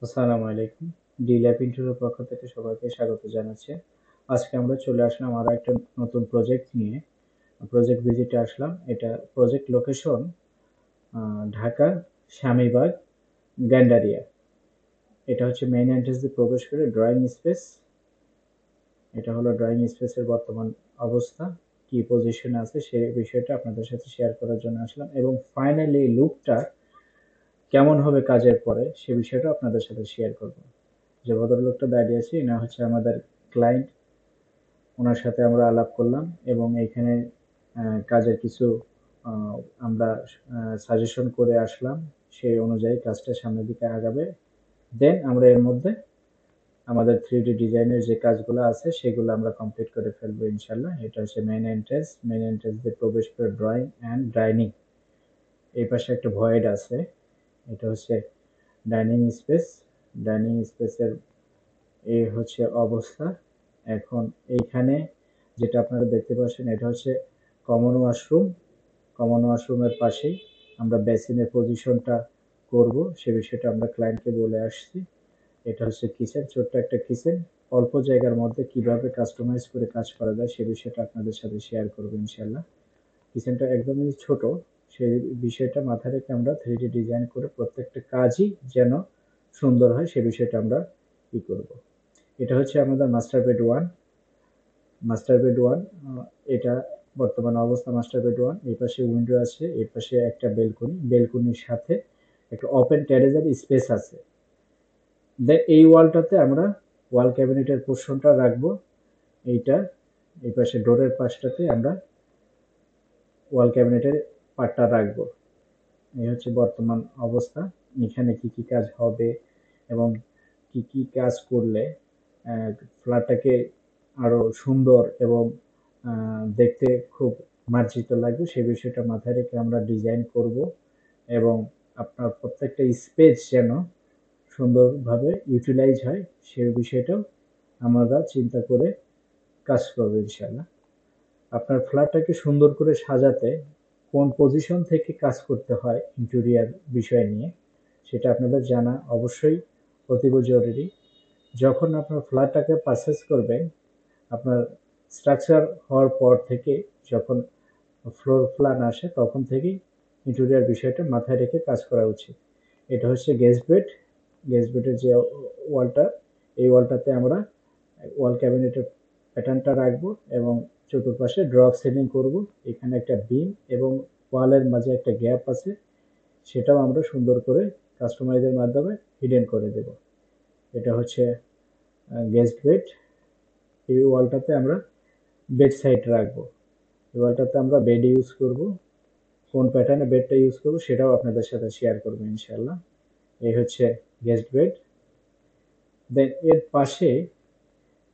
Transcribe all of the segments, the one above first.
আসসালামু আলাইকুম। ডি-ল্যাব ইন্টুর পক্ষ থেকে সবাইকে স্বাগত জানাচ্ছি। আজকে আমরা চলে আসলাম আরো একটা নতুন প্রজেক্ট নিয়ে। প্রজেক্ট ভিজিটে আসলাম। এটা প্রজেক্ট লোকেশন ঢাকা, স্বামীবাগ, গ্যান্ডারিয়া। এটা হচ্ছে মেইন এন্ট্রান্স দিয়ে প্রবেশ করে ড্রয়িং স্পেস। এটা হলো ড্রয়িং স্পেসের বর্তমান অবস্থা। কি পজিশনে আছে সে বিষয়টা আপনাদের সাথে শেয়ার করার জন্য আসলাম এবং ফাইনালি লুকটা কেমন হবে কাজের পরে সে বিষয়টা আপনাদের সাথে শেয়ার করব। যে ভদ্রলোকটা দাঁড়িয়ে আছে ইনি হচ্ছে আমাদের ক্লায়েন্ট। ওনার সাথে আমরা আলাপ করলাম এবং এইখানে কাজের কিছু আহ, আমরা সাজেশন করে আসলাম। সেই অনুযায়ী কাজটা সামনের দিকে আগাবে। দেন আমরা এর মধ্যে আমাদের 3D ডিজাইনের যে কাজগুলো আছে সেগুলো আমরা কমপ্লিট করে ফেলবো ইনশাল্লাহ। এটা হচ্ছে মেইন এন্ট্রান্স দিয়ে প্রবেশ করে ড্রয়িং অ্যান্ড ডাইনিং। এই পাশে একটা ভয়েড আছে, এটা হচ্ছে ডাইনিং স্পেস। ডাইনিং স্পেসের এই হচ্ছে অবস্থা। এখন এইখানে যেটা আপনারা দেখতে পাচ্ছেন এটা হচ্ছে কমন ওয়াশরুম। কমন ওয়াশরুমের পাশেই আমরা বেসিনের পজিশনটা করব, সে বিষয়টা আমরা ক্লায়েন্টকে বলে আসছি। এটা হচ্ছে কিচেন, ছোট্ট একটা কিচেন। অল্প জায়গার মধ্যে কিভাবে কাস্টমাইজ করে কাজ করা যায় সে বিষয়টা আপনাদের সাথে শেয়ার করবো ইনশাল্লাহ। কিচেনটা একদমই ছোট, সেই বিষয়টা মাথায় রেখে আমরা 3D ডিজাইন করে প্রত্যেকটা কাজই যেন সুন্দর হয় সে বিষয়টা আমরা ই করব। এটা হচ্ছে আমাদের মাস্টার বেড ওয়ান। এটা বর্তমান অবস্থা মাস্টার বেড ওয়ান। এই পাশে উইন্ডো আছে, এই পাশে একটা বেলকনির সাথে একটা ওপেন টেরেসের স্পেস আছে। এই ওয়ালটাতে আমরা ওয়াল ক্যাবিনেটের পোর্শনটা রাখবো। এইটা এই পাশে ডোরের পাশটাতে আমরা ওয়াল ক্যাবিনেটের পার্টটা রাখবো। এই হচ্ছে বর্তমান অবস্থা। এখানে কি কি কাজ হবে এবং কি কি কাজ করলে ফ্ল্যাটটাকে আরো সুন্দর এবং দেখতে খুব মার্জিত লাগবে সে বিষয়টা মাথায় রেখে আমরা ডিজাইন করব এবং আপনার প্রত্যেকটা স্পেস যেন সুন্দরভাবে ইউটিলাইজ হয় সে বিষয়টাও আমরা চিন্তা করে কাজ করবো ইনশাল্লাহ। আপনার ফ্ল্যাটটাকে সুন্দর করে সাজাতে কোন পজিশন থেকে কাজ করতে হয় ইন্টেরিয়ার বিষয় নিয়ে সেটা আপনাদের জানা অবশ্যই অতীব জরুরি। যখন আপনার ফ্ল্যাটটাকে পারচেস করবেন, আপনার স্ট্রাকচার হওয়ার পর থেকে যখন ফ্লোর প্ল্যান আসে তখন থেকেই ইন্টেরিয়ার বিষয়টা মাথায় রেখে কাজ করা উচিত। এটা হচ্ছে গেস্ট বেডের যে ওয়ালটা, এই ওয়ালটাতে আমরা ওয়াল ক্যাবিনেটের প্যাটার্নটা রাখবো এবং চতুর্পাশে ড্রপ সিলিং করব। এখানে একটা বিম এবং ওয়ালের মাঝে একটা গ্যাপ আছে, সেটাও আমরা সুন্দর করে কাস্টমাইজের মাধ্যমে হিডেন করে দেব। এটা হচ্ছে গেস্ট বেড। এই ওয়ালটাতে আমরা বেড সাইড রাখবো। এই ওয়ালটাতে আমরা বেড ইউজ করব। কোন প্যাটার্নে বেডটা ইউজ করব সেটাও আপনাদের সাথে শেয়ার করবো ইনশাল্লাহ। এই হচ্ছে গেস্ট বেড। দেন এর পাশে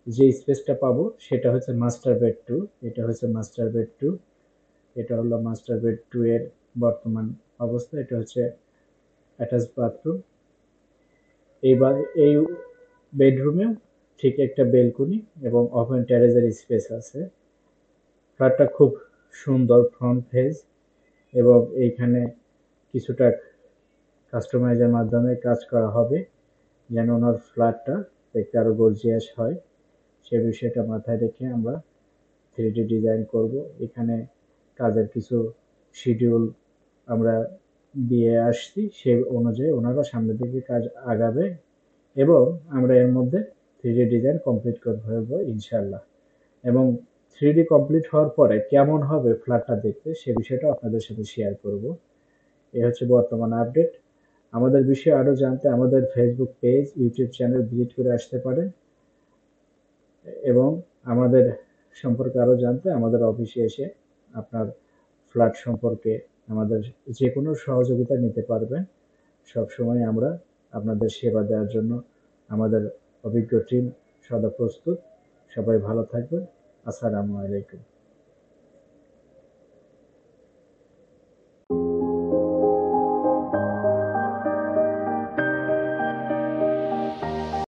যে স্পেসটা পাবো সেটা হচ্ছে মাস্টার বেড 2। এটা হচ্ছে মাস্টার বেড 2। এটা হলো মাস্টার বেড 2 এর বর্তমান অবস্থা। এটা হচ্ছে অ্যাটাচ বাথরুম। এই বেডরুমেও ঠিক একটা বেলকনি এবং ওপেন টেরেসের স্পেস আছে। ফ্ল্যাটটা খুব সুন্দর ফ্রন্ট ফেজ এবং এইখানে কিছুটা কাস্টমাইজের মাধ্যমে কাজ করা হবে যেন ওনার ফ্ল্যাটটা দেখতে আরো গর্জিয়াস হয় সে বিষয়টা মাথায় রেখে আমরা 3D ডিজাইন করব। এখানে কাজের কিছু শিডিউল আমরা দিয়ে আসছি, সে অনুযায়ী ওনারা সামনের দিকে কাজ আগাবে এবং আমরা এর মধ্যে 3D ডিজাইন কমপ্লিট করে ফেলবো ইনশাল্লাহ। এবং 3D কমপ্লিট হওয়ার পরে কেমন হবে ফ্ল্যাটটা দেখতে সে বিষয়টা আপনাদের সাথে শেয়ার করব। এ হচ্ছে বর্তমান আপডেট। আমাদের বিষয়ে আরো জানতে আমাদের Facebook page, YouTube channel visit করে আসতে পারেন এবং আমাদের সম্পর্কে আরো জানতে আমাদের অফিসে এসে আপনার ফ্ল্যাট সম্পর্কে আমাদের যে কোনো সহযোগিতা নিতে পারবেন। সবসময় আমরা আপনাদের সেবা দেওয়ার জন্য আমাদের অভিজ্ঞ টিম সদা প্রস্তুত। সবাই ভালো থাকবেন। আসসালামু আলাইকুম।